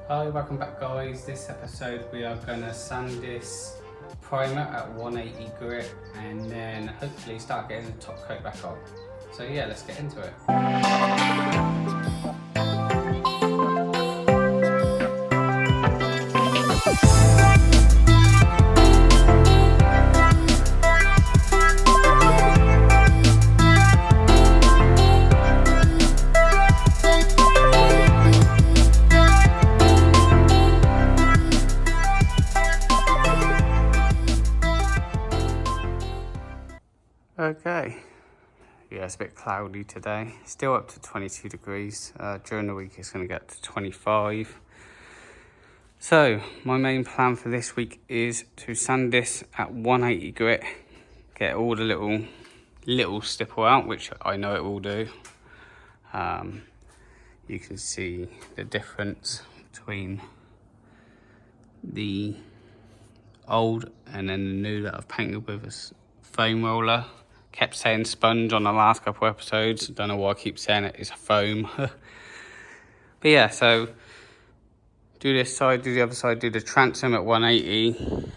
Hi, welcome back guys. This episode we are going to sand this primer at 180 grit and then hopefully start getting the top coat back on. So yeah, let's get into it. Okay, yeah, it's a bit cloudy today. Still up to 22 degrees. During the week it's going to get to 25. So my main plan for this week is to sand this at 180 grit, get all the little stipple out, which I know it will do. You can see the difference between the old and then the new that I've painted with a foam roller. Kept saying sponge on the last couple episodes. Don't know why I keep saying it is foam. But yeah, so do this side, do the other side, do the transom at 180,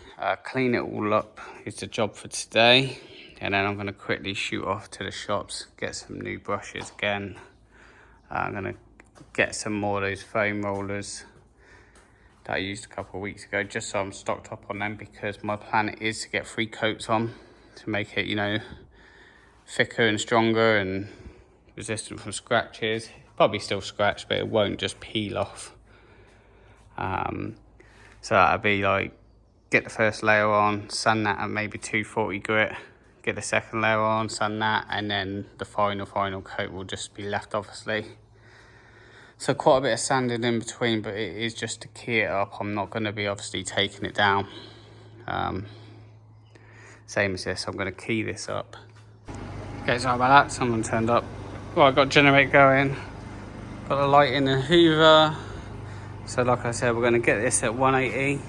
clean it all up is the job for today. And then I'm going to quickly shoot off to the shops, get some new brushes again. I'm going to get some more of those foam rollers that I used a couple of weeks ago, just so I'm stocked up on them, because my plan is to get 3 coats on to make it, you know, thicker and stronger and resistant from scratches. Probably still scratch, but it won't just peel off. So that'll be like, get the first layer on, sand that at maybe 240 grit, get the second layer on, sand that, and then the final coat will just be left, obviously. So quite a bit of sanding in between, but it is just to key it up. I'm not going to be obviously taking it down. Same as this, I'm going to key this up. Okay, sorry about that, someone turned up. Well, I got generator going, got the light in the hoover. So like I said, we're going to get this at 180,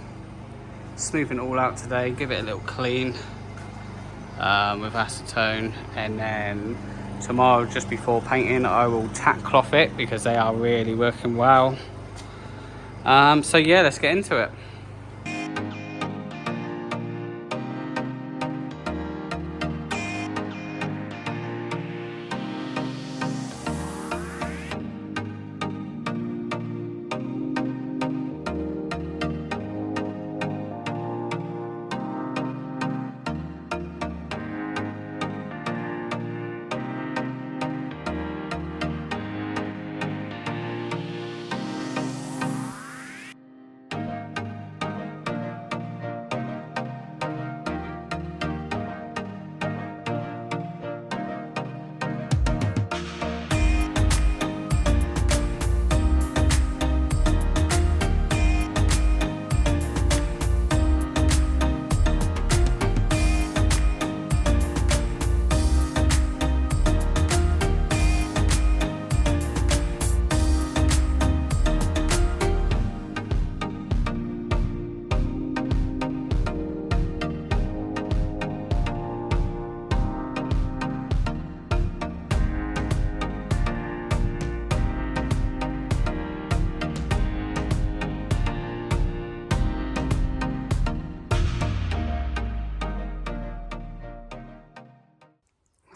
smoothing it all out today, give it a little clean with acetone, and then tomorrow, just before painting, I will tack cloth it because they are really working well. So yeah, let's get into it.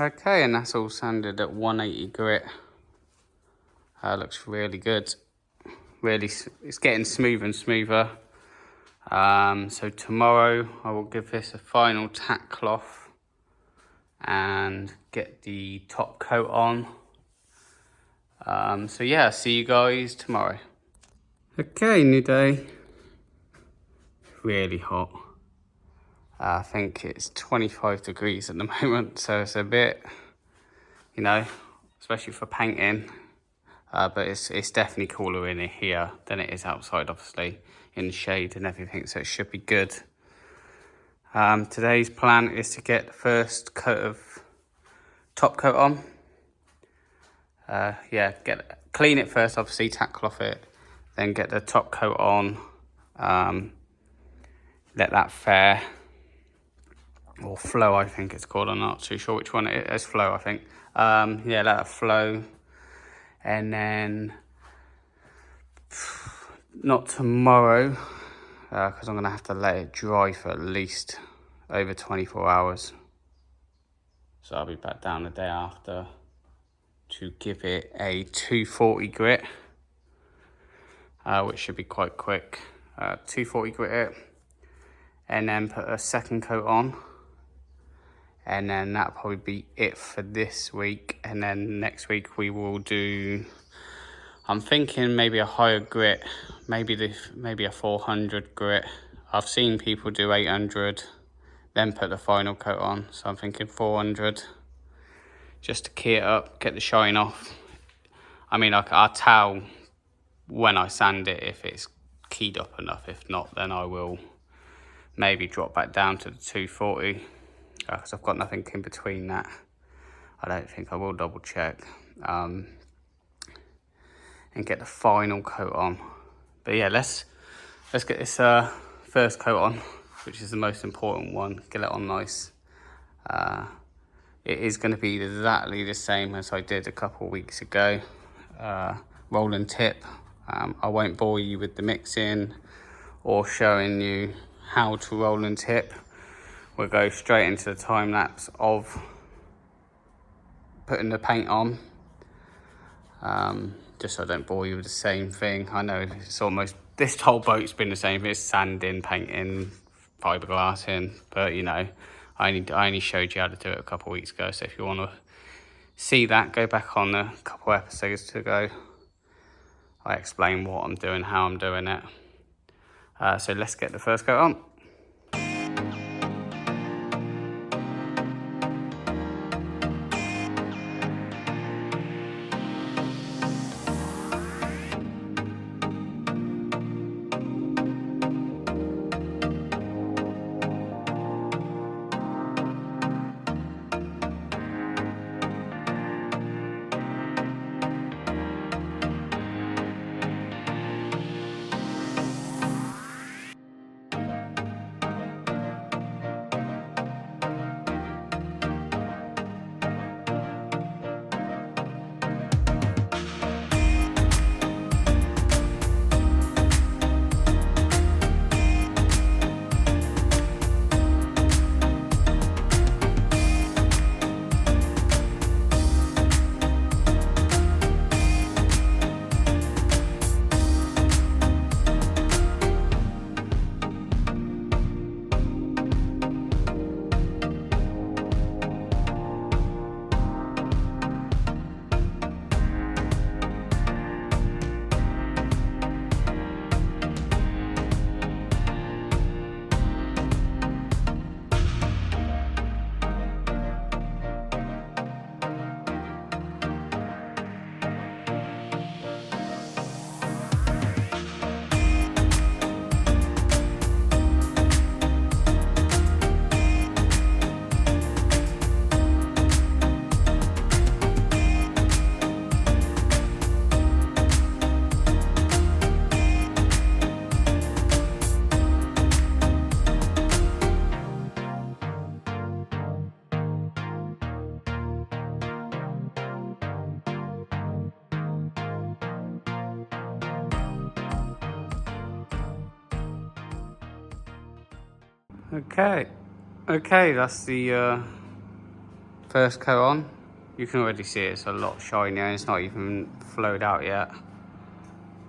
Okay, and that's all sanded at 180 grit. Looks really good. Really, it's getting smoother and smoother. So tomorrow I will give this a final tack cloth and get the top coat on. So yeah, see you guys tomorrow. Okay, new day. Really hot. I think it's 25 degrees at the moment, so it's a bit, you know, especially for painting. But it's definitely cooler in here than it is outside, obviously, in the shade and everything, so it should be good. Today's plan is to get the first coat of top coat on. Yeah, clean it first, obviously, tack cloth it, then get the top coat on, let that fare, or flow I think it's called, I'm not too sure which one it is, flow I think. Yeah, let that flow, and then not tomorrow, because I'm going to have to let it dry for at least over 24 hours. So I'll be back down the day after to give it a 240 grit, which should be quite quick. 240 grit it, and then put a second coat on. And then that'll probably be it for this week. And then next week we will do, I'm thinking maybe a higher grit, maybe a 400 grit. I've seen people do 800, then put the final coat on. So I'm thinking 400, just to key it up, get the shine off. I mean, I'll tell when I sand it if it's keyed up enough. If not, then I will maybe drop back down to the 240. Because I've got nothing in between that. I don't think. I will double check and get the final coat on. But yeah, let's get this first coat on, which is the most important one. Get it on nice. It is going to be exactly the same as I did a couple of weeks ago. Roll and tip. I won't bore you with the mixing or showing you how to roll and tip. We'll go straight into the time lapse of putting the paint on, just so I don't bore you with the same thing. I know it's almost, this whole boat's been the same. It's sanding, painting, fiberglassing, but you know, I only showed you how to do it a couple of weeks ago. So if you want to see that, go back on a couple of episodes ago. I explain what I'm doing, how I'm doing it. So let's get the first coat on. Okay, that's the first coat on. You can already see it's a lot shinier and it's not even flowed out yet.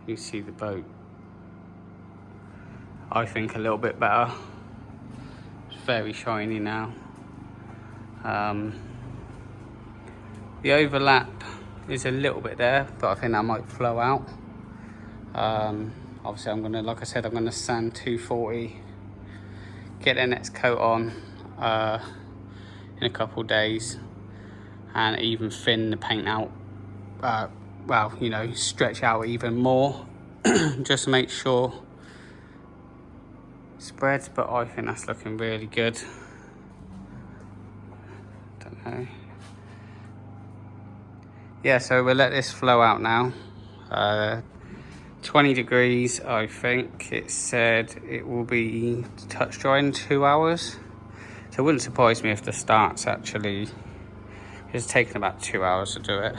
You see the boat, I think, a little bit better. It's very shiny now. The overlap is a little bit there, but I think that might flow out. Obviously I'm gonna, like I said, I'm gonna sand 240, get the next coat on in a couple of days, and even thin the paint out, well, you know, stretch out even more, just to make sure it spreads. But I think that's looking really good. Don't know. Yeah, so we'll let this flow out now. 20 degrees, I think it said it will be touch dry in 2 hours. So it wouldn't surprise me if the start's actually, it's taken about 2 hours to do it.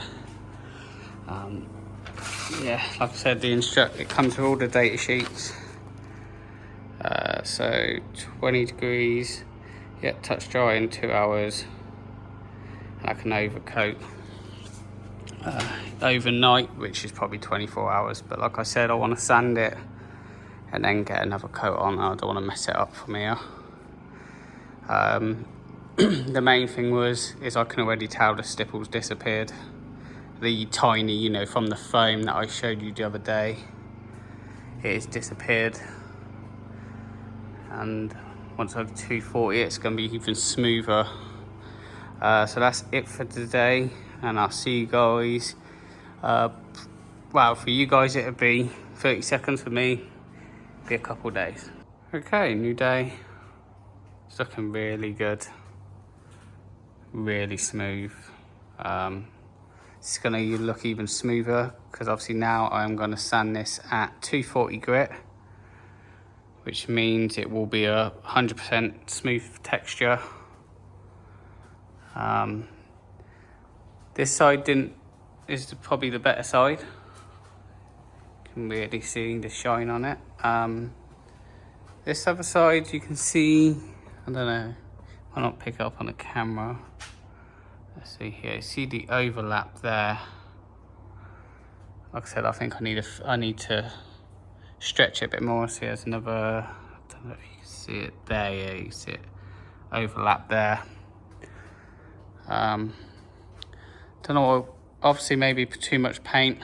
yeah, like I said, it comes with all the data sheets. So 20 degrees, yeah, touch dry in 2 hours, like an overcoat overnight, which is probably 24 hours. But like I said, I want to sand it and then get another coat on. I don't want to mess it up from here. The main thing is I can already tell the stipples disappeared. The tiny, you know, from the foam that I showed you the other day, it has disappeared. And once I do 240, it's going to be even smoother. So that's it for today, and I'll see you guys. Well, for you guys it'll be 30 seconds. For me, it'll be a couple days. Okay, new day. It's looking really good, really smooth. It's going to look even smoother because obviously now I'm going to sand this at 240 grit, which means it will be a 100% smooth texture. This side is probably the better side. You can really see the shine on it. This other side you can see, I don't know, I'll not pick it up on the camera. Let's see here, see the overlap there. Like I said, I think I need to stretch it a bit more. See, there's another, I don't know if you can see it there. Yeah, you see it overlap there. Don't know, obviously maybe too much paint,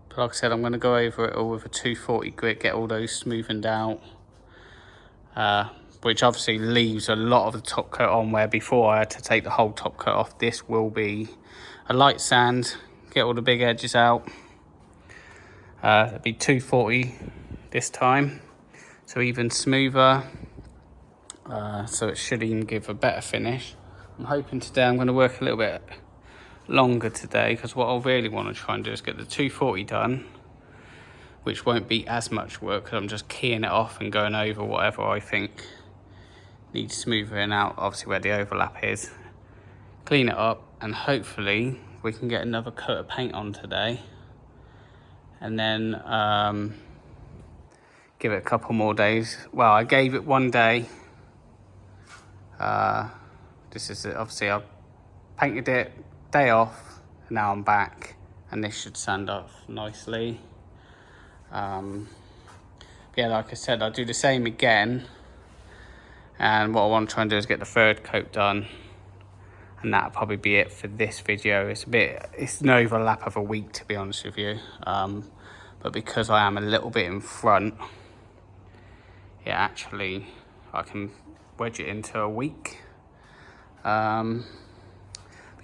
but like I said, I'm going to go over it all with a 240 grit, get all those smoothened out, which obviously leaves a lot of the top coat on, where before I had to take the whole top coat off. This will be a light sand, get all the big edges out. It'll be 240 this time, so even smoother, so it should even give a better finish. I'm hoping today I'm going to work a little bit longer today, because what I really want to try and do is get the 240 done, which won't be as much work because I'm just keying it off and going over whatever I think needs smoothing out, obviously where the overlap is, clean it up, and hopefully we can get another coat of paint on today, and then give it a couple more days. Well, I gave it 1 day. This is it. Obviously I painted it, day off, and now I'm back, and this should sand off nicely. Yeah, like I said, I'll do the same again, and what I want to try and do is get the third coat done, and that'll probably be it for this video. It's an overlap of a week, to be honest with you, but because I am a little bit in front, yeah, actually I can wedge it into a week. But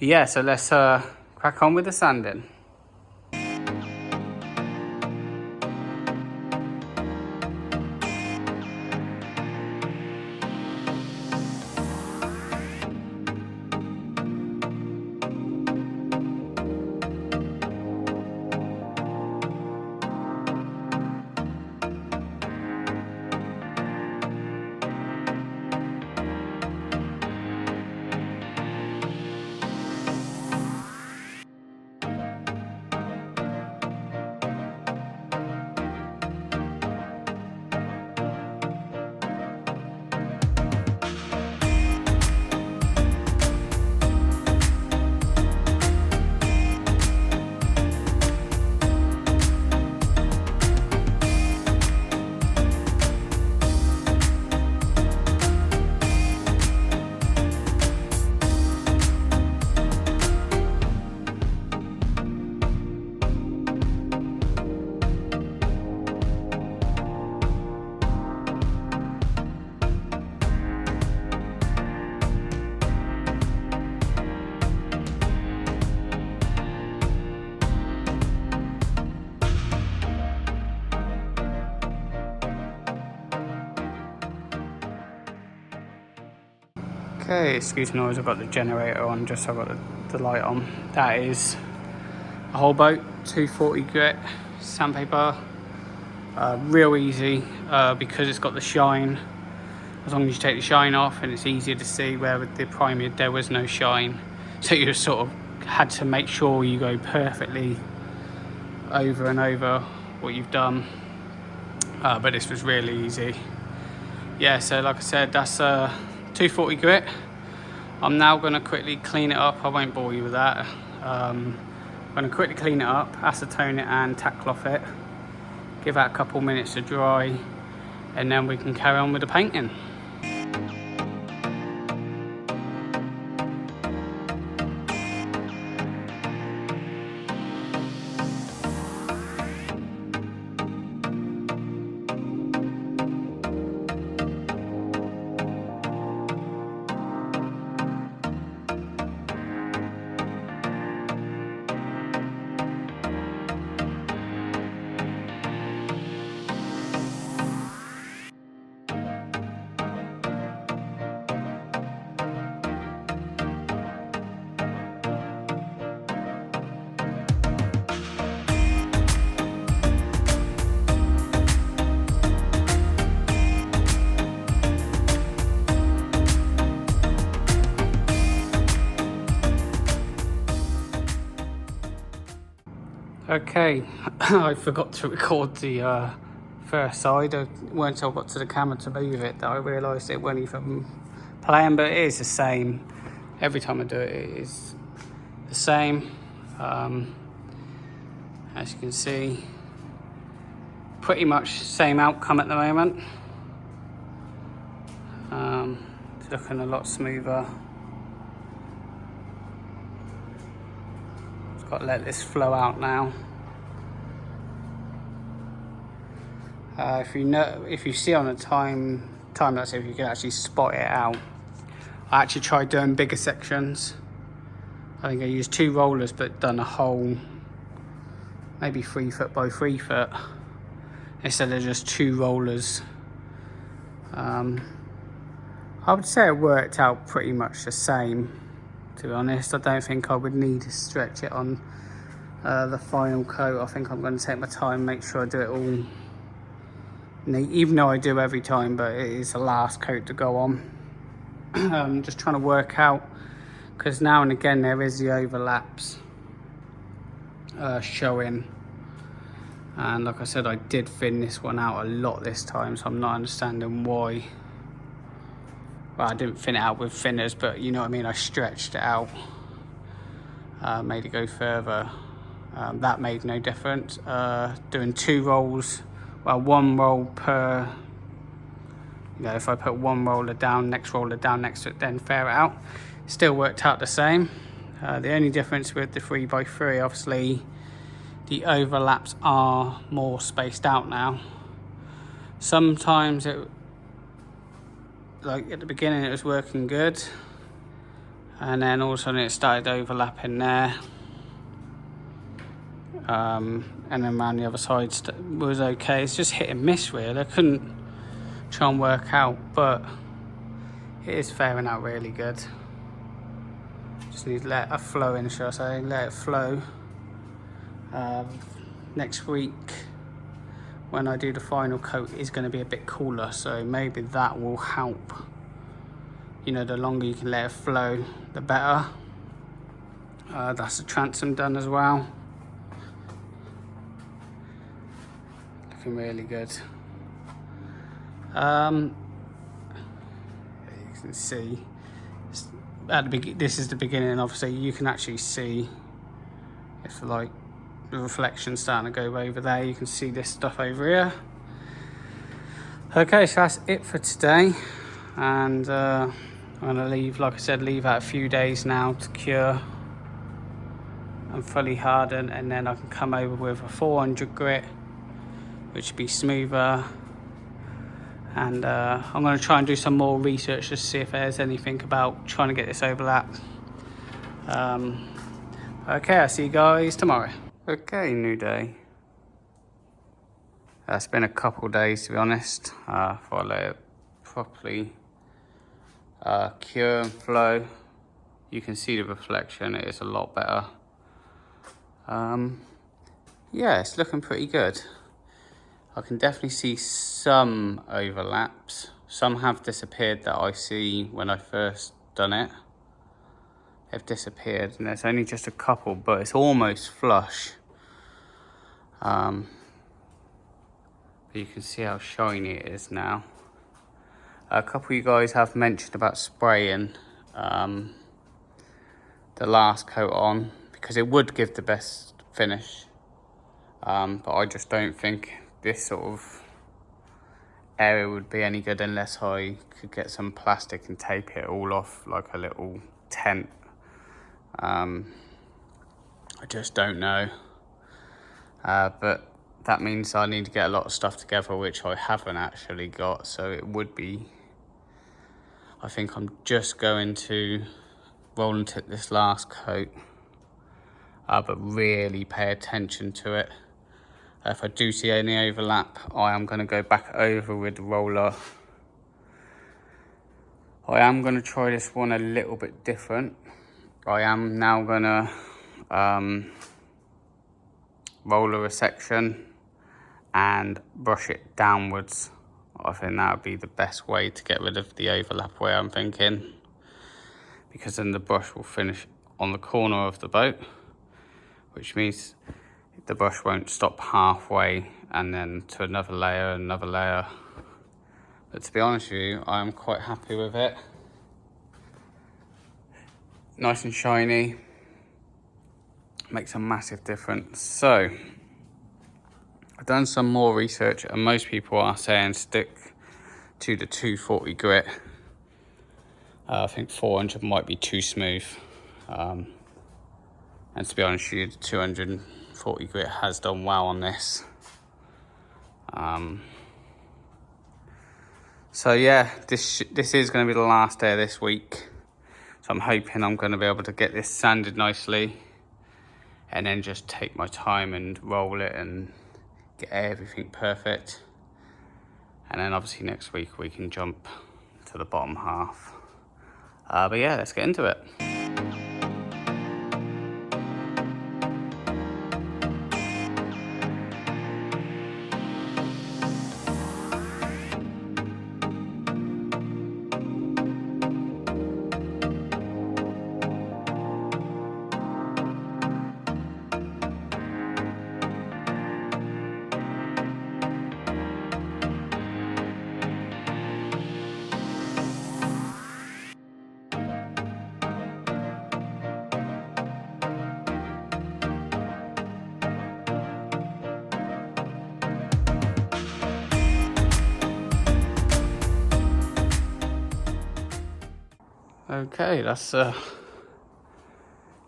yeah, so let's crack on with the sanding. Okay, excuse the noise, I've got the generator on, just so I've got the light on. That is a whole boat, 240 grit sandpaper. Real easy, because it's got the shine. As long as you take the shine off, and it's easier to see, where with the primer there was no shine. So you sort of had to make sure you go perfectly over and over what you've done, but this was really easy. Yeah, so like I said, that's 240 grit. I'm now going to quickly clean it up. I won't bore you with that. I'm going to quickly clean it up, acetone it and tack cloth it, give that a couple minutes to dry, and then we can carry on with the painting. Okay, I forgot to record the first side. Once I got to the camera to move it, that I realised it wasn't even playing, but it is the same. Every time I do it, it is the same. As you can see, pretty much same outcome at the moment. It's looking a lot smoother. Got to let this flow out now. If you see on the time lapse, if you can actually spot it out. I actually tried doing bigger sections. I think I used 2 rollers, but done a whole maybe 3 foot by 3 foot instead of just 2 rollers. I would say it worked out pretty much the same. To be honest, I don't think I would need to stretch it on the final coat. I think I'm going to take my time, make sure I do it all neat, even though I do every time, but it is the last coat to go on. I'm just trying to work out, because now and again there is the overlaps showing, and like I said, I did thin this one out a lot this time, so I'm not understanding why. Well, I didn't thin it out with thinners, but you know what I mean, I stretched it out, made it go further. That made no difference. Doing 2 rolls, well, 1 roll per, you know, if I put 1 roller down, next roller down next to it, then fair it out, still worked out the same. The only difference with the 3x3, obviously, the overlaps are more spaced out now. Sometimes it, like at the beginning it was working good, and then all of a sudden it started overlapping there, and then around the other side was okay. It's just hit and miss really. I couldn't try and work out, but it is fairing out really good. Just need to let it flow in, shall I say, let it flow. Next week when I do the final coat is going to be a bit cooler, so maybe that will help. You know, the longer you can let it flow, the better. That's the transom done as well. Looking really good. You can see at the this is the beginning. Obviously, you can actually see if like the reflection starting to go over there. You can see this stuff over here. Okay, so that's it for today, and I'm gonna leave, like I said, leave out a few days now to cure and fully harden, and then I can come over with a 400 grit, which would be smoother. And I'm going to try and do some more research to see if there's anything about trying to get this overlapped. Okay, I'll see you guys tomorrow. Okay, new day. It's been a couple days, to be honest, before I let it properly cure and flow. You can see the reflection, it is a lot better. Yeah, it's looking pretty good. I can definitely see some overlaps. Some have disappeared that I see when I first done it. They've disappeared, and there's only just a couple, but it's almost flush. You can see how shiny it is now. A couple of you guys have mentioned about spraying the last coat on, because it would give the best finish. But I just don't think this sort of area would be any good unless I could get some plastic and tape it all off like a little tent. I just don't know. But that means I need to get a lot of stuff together, which I haven't actually got. So it would be, I think I'm just going to roll and tip this last coat, but really pay attention to it. If I do see any overlap, I am going to go back over with the roller. I am going to try this one a little bit different. I am now going to roller a section and brush it downwards. I think that would be the best way to get rid of the overlap, way I'm thinking, because then the brush will finish on the corner of the boat, which means the brush won't stop halfway and then to another layer. But to be honest with you, I'm quite happy with it. Nice and shiny, makes a massive difference. So I've done some more research, and most people are saying stick to the 240 grit. I think 400 might be too smooth. And to be honest with you, the 240 grit has done well on this. So yeah, this is going to be the last day of this week. So I'm hoping I'm going to be able to get this sanded nicely, and then just take my time and roll it and get everything perfect. And then obviously next week we can jump to the bottom half. But yeah, let's get into it. Okay, that's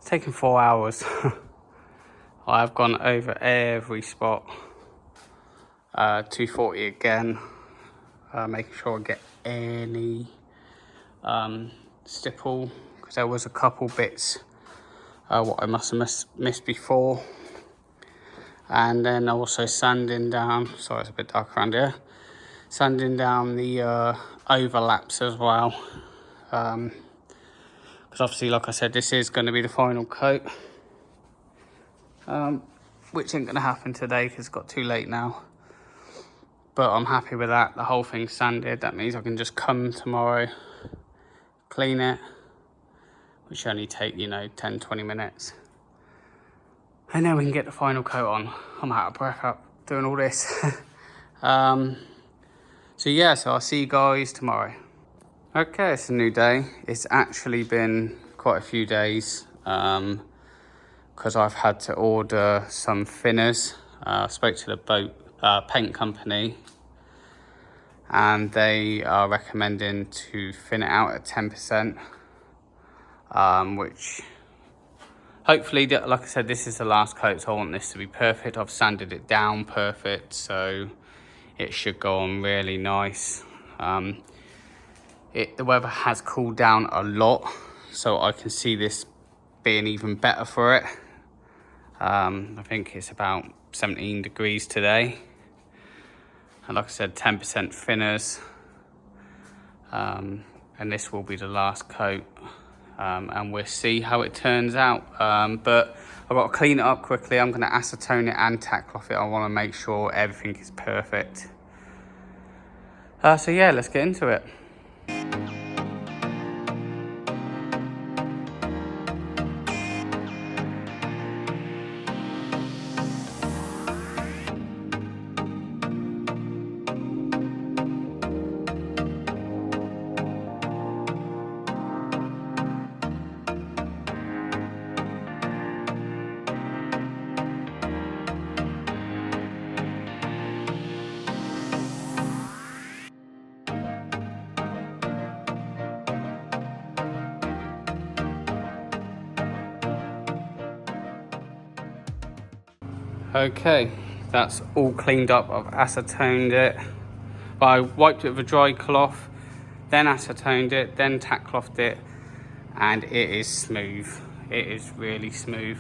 taken 4 hours. I've gone over every spot. 240 again, making sure I get any stipple, because there was a couple bits what I must have missed before. And then also sanding down, sorry it's a bit dark around here, sanding down the overlaps as well. Because obviously, like I said, this is going to be the final coat, which ain't going to happen today because it's got too late now. But I'm happy with that. The whole thing's sanded. That means I can just come tomorrow, clean it, which only take, 10-20 minutes. And then we can get the final coat on. I'm out of breath up doing all this. So yeah, so I'll see you guys tomorrow. Okay, it's a new day. It's actually been quite a few days because I've had to order some thinners. I spoke to the boat paint company, and they are recommending to thin it out at 10%, which hopefully, like I said, this is the last coat, so I want this to be perfect. I've sanded it down perfect, so it should go on really nice. The weather has cooled down a lot, so I can see this being even better for it. I think it's about 17 degrees today. And like I said, 10% thinners. And this will be the last coat. And we'll see how it turns out. But I've got to clean it up quickly. I'm going to acetone it and tack cloth it. I want to make sure everything is perfect. So yeah, let's get into it. Okay, that's all cleaned up. I've acetoned it. But I wiped it with a dry cloth, then acetoned it, then tack clothed it, and it is smooth. It is really smooth.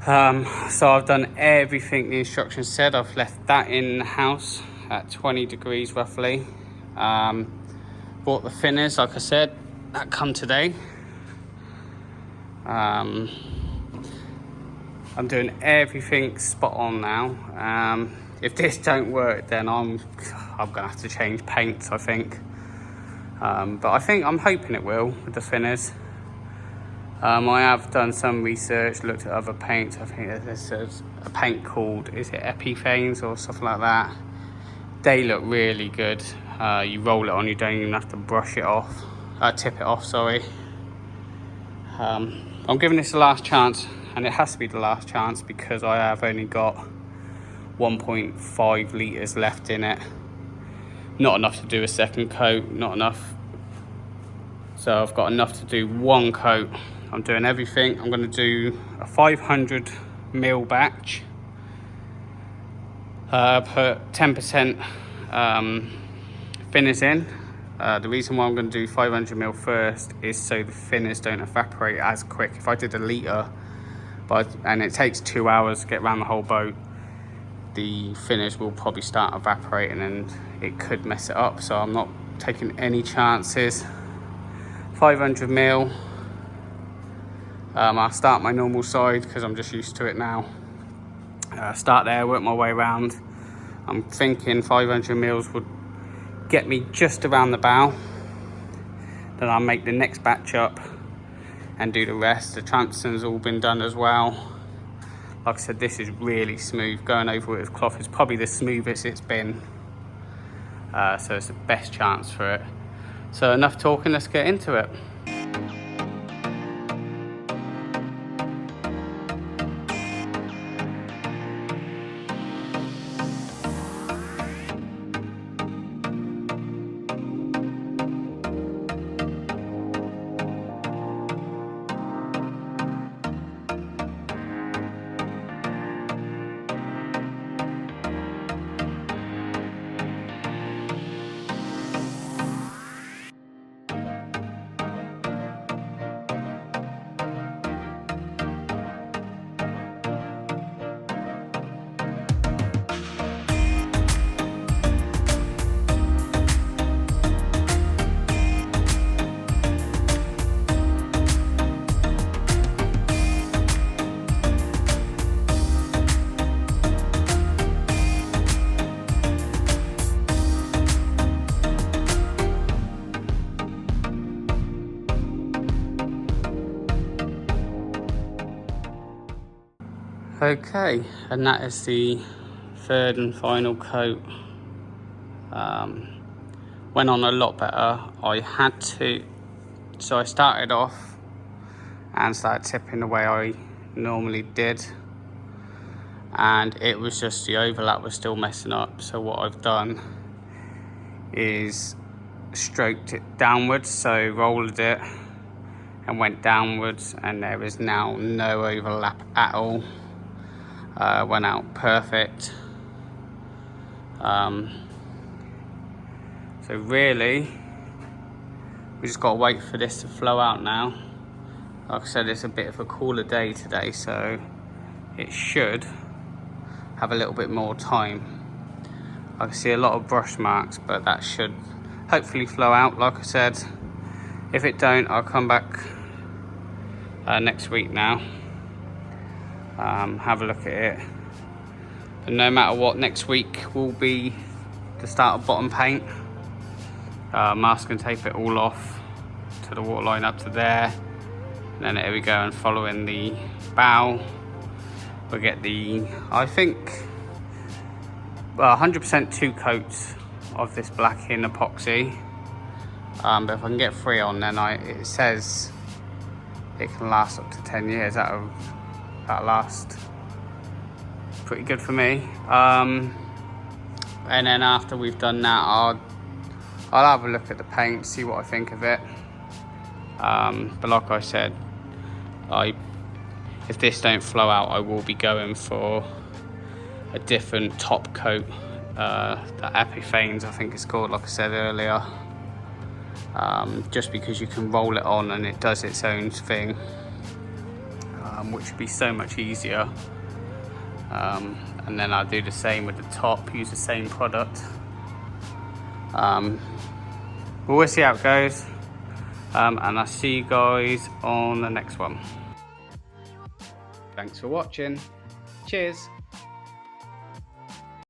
So I've done everything the instructions said. I've left that in the house at 20 degrees roughly. Bought the thinners, like I said, that come today. I'm doing everything spot on now. If this don't work, then I'm gonna have to change paints, I think. But I'm hoping it will with the thinners. I have done some research, looked at other paints. I think there's a paint called, is it Epiphanes or something like that? They look really good. You roll it on, you don't even have to brush it off, tip it off, sorry. I'm giving this the last chance, and it has to be the last chance because I have only got 1.5 litres left in it. Not enough to do a second coat, not enough. So I've got enough to do one coat. I'm doing everything. I'm going to do a 500ml batch. Put 10% thinners in. The reason why I'm going to do 500ml first is so the thinners don't evaporate as quick. If I did a litre, and it takes 2 hours to get around the whole boat, the thinners will probably start evaporating and it could mess it up. So I'm not taking any chances. 500ml. I'll start my normal side because I'm just used to it now. Start there, work my way around. I'm thinking 500ml would get me just around the bow. Then I'll make the next batch up and do the rest. The transoms all been done as well. Like I said, this is really smooth. Going over it with cloth is probably the smoothest it's been. So it's the best chance for it. So enough talking, let's get into it. Okay, and that is the third and final coat. Went on a lot better. So I started off and started tipping the way I normally did, and it was just the overlap was still messing up. So what I've done is stroked it downwards, so rolled it and went downwards, and there is now no overlap at all. Went out perfect. So really we just got to wait for this to flow out now. Like I said, it's a bit of a cooler day today, so it should have a little bit more time. I can see a lot of brush marks, but that should hopefully flow out. Like I said, if it don't, I'll come back next week now. Have a look at it, and no matter what, next week will be the start of bottom paint. Mask and tape it all off to the waterline up to there, and then here we go, and following the bow we'll get the, I think, 100% 2 coats of this black in epoxy, but if I can get 3 on, then it says it can last up to 10 years. That'll last pretty good for me. And then after we've done that, I'll have a look at the paint, see what I think of it. But like I said, if if this don't flow out, I will be going for a different top coat, the Epiphanes I think it's called, like I said earlier. Just because you can roll it on and it does its own thing, which would be so much easier. And then I'll do the same with the top, use the same product. But we'll see how it goes, and I'll see you guys on the next one. Thanks for watching. Cheers.